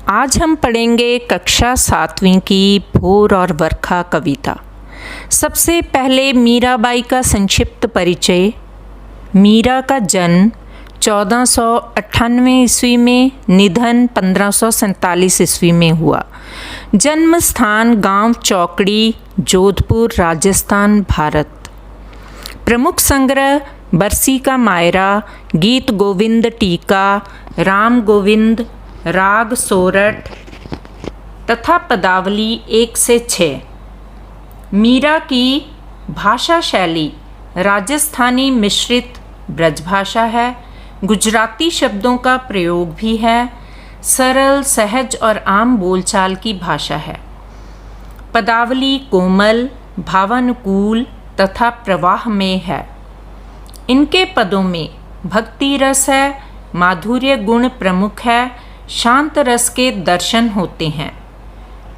आज हम पढ़ेंगे कक्षा 7वीं की भोर और वर्षा कविता। सबसे पहले मीराबाई का संक्षिप्त परिचय। मीरा का जन्म 1498 ईस्वी में, निधन 1547 ईस्वी में हुआ। जन्म स्थान गांव चौकड़ी, जोधपुर, राजस्थान, भारत। प्रमुख संग्रह बरसी का मायरा, गीत गोविंद टीका, राम गोविंद, राग सोरठ तथा पदावली 1 से 6। मीरा की भाषा शैली राजस्थानी मिश्रित ब्रजभाषा है। गुजराती शब्दों का प्रयोग भी है। सरल, सहज और आम बोलचाल की भाषा है। पदावली कोमल, भावानुकूल तथा प्रवाह में है। इनके पदों में भक्ति रस है, माधुर्य गुण प्रमुख है, शांत रस के दर्शन होते हैं।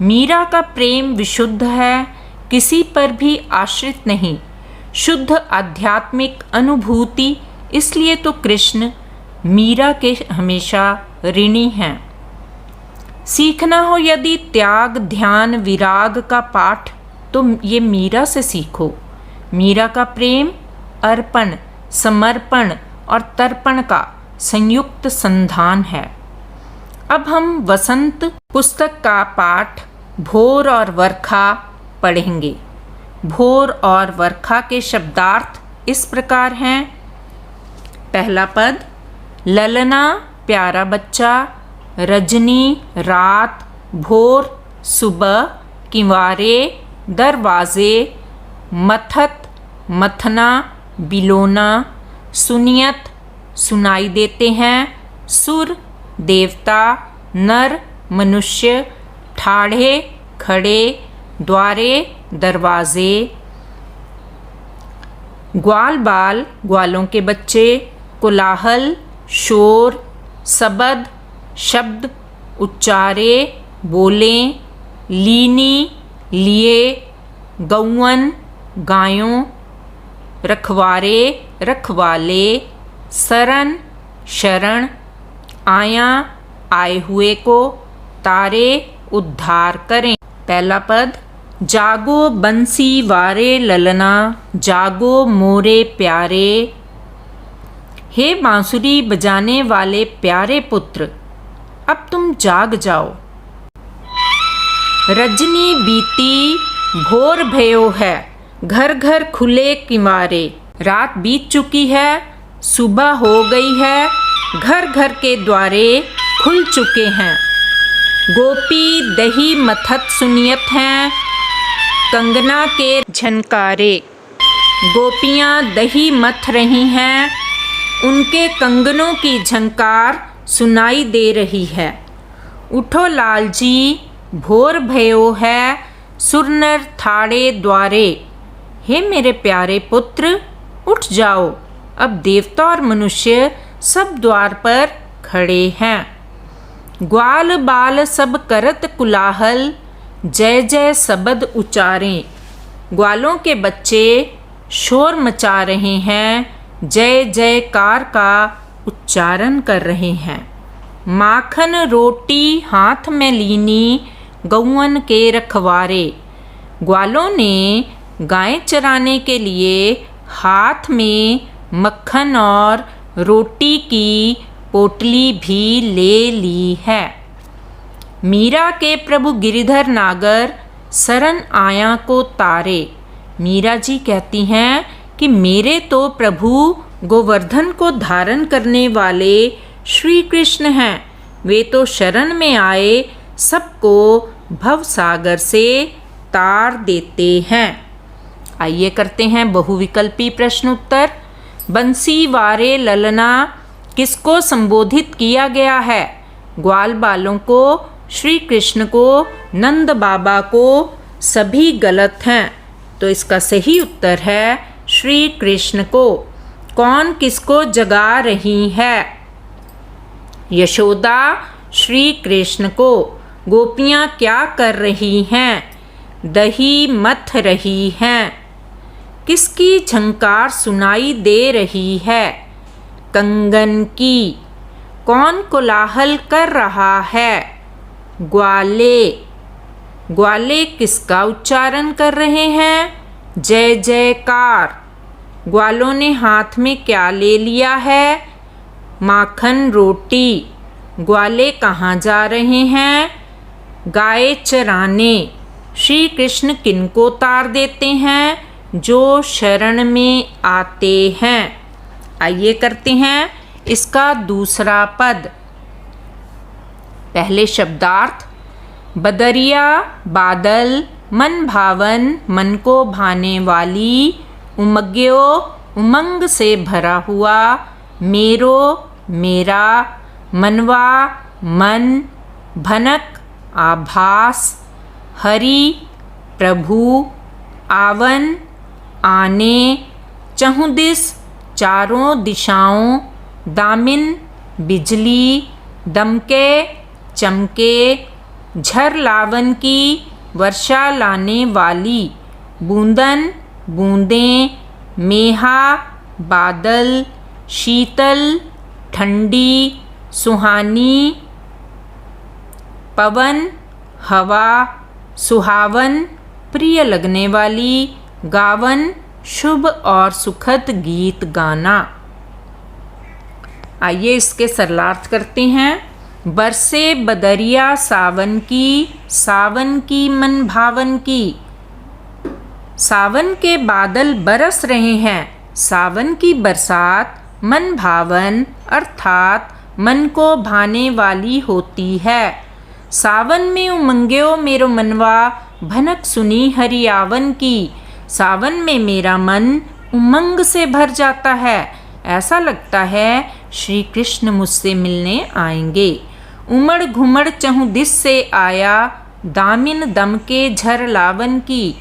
मीरा का प्रेम विशुद्ध है, किसी पर भी आश्रित नहीं, शुद्ध आध्यात्मिक अनुभूति। इसलिए तो कृष्ण मीरा के हमेशा ऋणी हैं। सीखना हो यदि त्याग, ध्यान, विराग का पाठ तो ये मीरा से सीखो। मीरा का प्रेम अर्पण, समर्पण और तर्पण का संयुक्त संधान है। अब हम वसंत पुस्तक का पाठ भोर और वर्षा पढ़ेंगे। भोर और वर्षा के शब्दार्थ इस प्रकार हैं। पहला पद, ललना प्यारा बच्चा, रजनी रात, भोर सुबह, किवारे दरवाजे, मथत मथना बिलोना, सुनियत सुनाई देते हैं, सुर देवता, नर मनुष्य, ठाढ़े खड़े, द्वारे दरवाजे, ग्वाल बाल ग्वालों के बच्चे, कोलाहल शोर, सबद शब्द, उच्चारे बोलें, लीनी लिए, गौवन गायों, रखवारे रखवाले, शरण शरण, आया आए हुए को, तारे उद्धार करें। पहला पद, जागो बंसी वारे ललना, जागो मोरे प्यारे। हे बांसुरी बजाने वाले प्यारे पुत्र, अब तुम जाग जाओ। रजनी बीती भोर भयो है, घर घर खुले किवारे। रात बीत चुकी है, सुबह हो गई है, घर घर के द्वारे खुल चुके हैं। गोपी दही मथत सुनियत हैं, कंगना के झनकारे। गोपियाँ दही मथ रही हैं, उनके कंगनों की झंकार सुनाई दे रही है। उठो लालजी भोर भयो है, सुरनर थाड़े द्वारे। हे मेरे प्यारे पुत्र, उठ जाओ, अब देवता और मनुष्य सब द्वार पर खड़े हैं। ग्वाल बाल सब करत कुलाहल, जय जय शब्द उच्चारें। ग्वालों के बच्चे शोर मचा रहे हैं, जय जयकार का उच्चारण कर रहे हैं। माखन रोटी हाथ में लीनी, गौवन के रखवारे। ग्वालों ने गाय चराने के लिए हाथ में मक्खन और रोटी की पोटली भी ले ली है। मीरा के प्रभु गिरिधर नागर शरण आया को तारे। मीरा जी कहती हैं कि मेरे तो प्रभु गोवर्धन को धारण करने वाले श्री कृष्ण हैं। वे तो शरण में आए, सबको भव सागर से तार देते हैं। आइए करते हैं बहुविकल्पी प्रश्न उत्तर। बंसी वारे ललना किसको संबोधित किया गया है? ग्वाल बालों को, श्री कृष्ण को, नंद बाबा को। सभी गलत हैं, तो इसका सही उत्तर है श्री कृष्ण को। कौन किसको जगा रही है? यशोदा श्री कृष्ण को। गोपियाँ क्या कर रही हैं? दही मथ रही हैं। किसकी झंकार सुनाई दे रही है? कंगन की। कौन कोलाहल कर रहा है? ग्वाले। ग्वाले किसका उच्चारण कर रहे हैं? जय जयकार। ग्वालों ने हाथ में क्या ले लिया है? माखन रोटी। ग्वाले कहाँ जा रहे हैं? गाय चराने। श्री कृष्ण किनको तार देते हैं? जो शरण में आते हैं। आइए करते हैं इसका दूसरा पद। पहले शब्दार्थ। बदरिया बादल, मन भावन मन को भाने वाली, उमग्यो उमंग से भरा हुआ, मेरो मेरा, मनवा मन, भनक आभास, हरि प्रभु, आवन आने, चहुदिस चारों दिशाओं, दामिन बिजली, दमके चमके, झर लावन की वर्षा लाने वाली, बूंदन बूंदें, मेहा बादल, शीतल ठंडी सुहानी, पवन हवा, सुहावन प्रिय लगने वाली, गावन शुभ और सुखद गीत गाना। आइए इसके सरलार्थ करते हैं। बरसे बदरिया सावन की मन भावन की। सावन के बादल बरस रहे हैं। सावन की बरसात मन भावन अर्थात मन को भाने वाली होती है। सावन में उमंग्यो मेरो मनवा, भनक सुनी हरियावन की। सावन में मेरा मन उमंग से भर जाता है। ऐसा लगता है श्री कृष्ण मुझसे मिलने आएंगे। उमड़ घुमड़ चहुदिस से आया, दामिन दम के झर लावन की।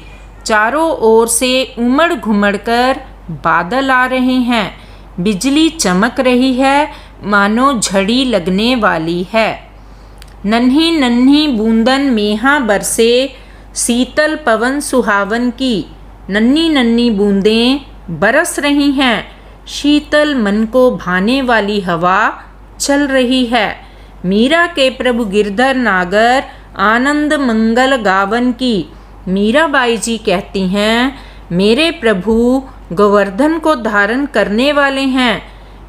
चारों ओर से उमड़ घुमड़ कर बादल आ रहे हैं। बिजली चमक रही है, मानो झड़ी लगने वाली है। नन्ही नन्ही बूंदन मेहा बरसे, शीतल पवन सुहावन की। नन्ही नन्ही बूंदें बरस रही हैं। शीतल मन को भाने वाली हवा चल रही है। मीरा के प्रभु गिरधर नागर, आनंद मंगल गावन की। मीराबाई जी कहती हैं, मेरे प्रभु गोवर्धन को धारण करने वाले हैं।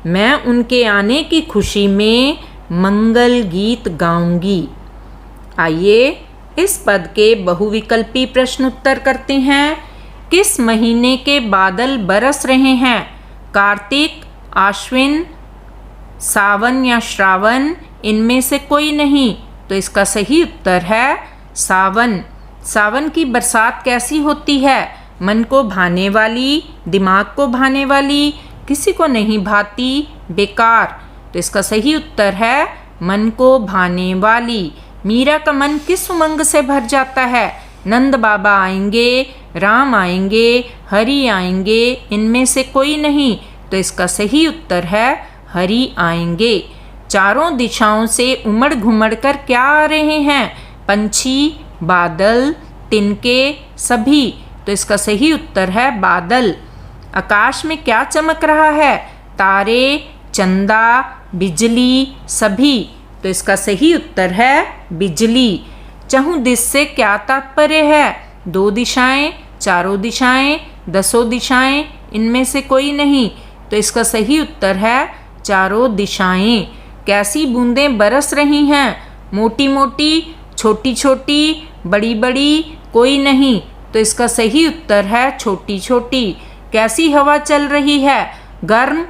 मैं उनके आने की खुशी में मंगल गीत गाऊंगी। आइए इस पद के बहुविकल्पी प्रश्न उत्तर करते हैं। किस महीने के बादल बरस रहे हैं? कार्तिक, आश्विन, सावन या श्रावण, इनमें से कोई नहीं। तो इसका सही उत्तर है सावन। सावन की बरसात कैसी होती है? मन को भाने वाली, दिमाग को भाने वाली, किसी को नहीं भाती, बेकार। तो इसका सही उत्तर है मन को भाने वाली। मीरा का मन किस उमंग से भर जाता है? नंद बाबा आएंगे, राम आएंगे, हरि आएंगे, इनमें से कोई नहीं। तो इसका सही उत्तर है हरि आएंगे। चारों दिशाओं से उमड़ घुमड़ कर क्या आ रहे हैं? पंछी, बादल, तिनके, सभी। तो इसका सही उत्तर है बादल। आकाश में क्या चमक रहा है? तारे, चंदा, बिजली, सभी। तो इसका सही उत्तर है बिजली। चहुदिस से क्या तात्पर्य है? दो दिशाएं, चारों दिशाएं, दसों दिशाएं, इनमें से कोई नहीं। तो इसका सही उत्तर है चारों दिशाएं। कैसी बूंदें बरस रही हैं? मोटी मोटी, छोटी छोटी, बड़ी बड़ी, कोई नहीं। तो इसका सही उत्तर है छोटी छोटी। कैसी हवा चल रही है? गर्म,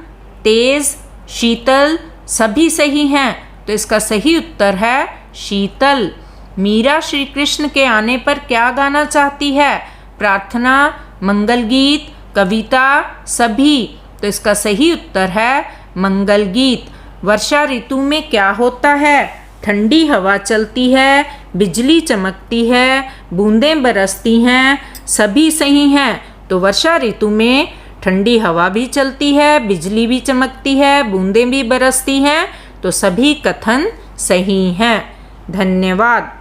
तेज, शीतल, सभी सही हैं। तो इसका सही उत्तर है शीतल। मीरा श्री कृष्ण के आने पर क्या गाना चाहती है? प्रार्थना, मंगल गीत, कविता, सभी। तो इसका सही उत्तर है मंगल गीत। वर्षा ऋतु में क्या होता है? ठंडी हवा चलती है, बिजली चमकती है, बूंदें बरसती हैं, सभी सही हैं। तो वर्षा ऋतु में ठंडी हवा भी चलती है, बिजली भी चमकती है, बूंदें भी बरसती हैं। तो सभी कथन सही हैं। धन्यवाद।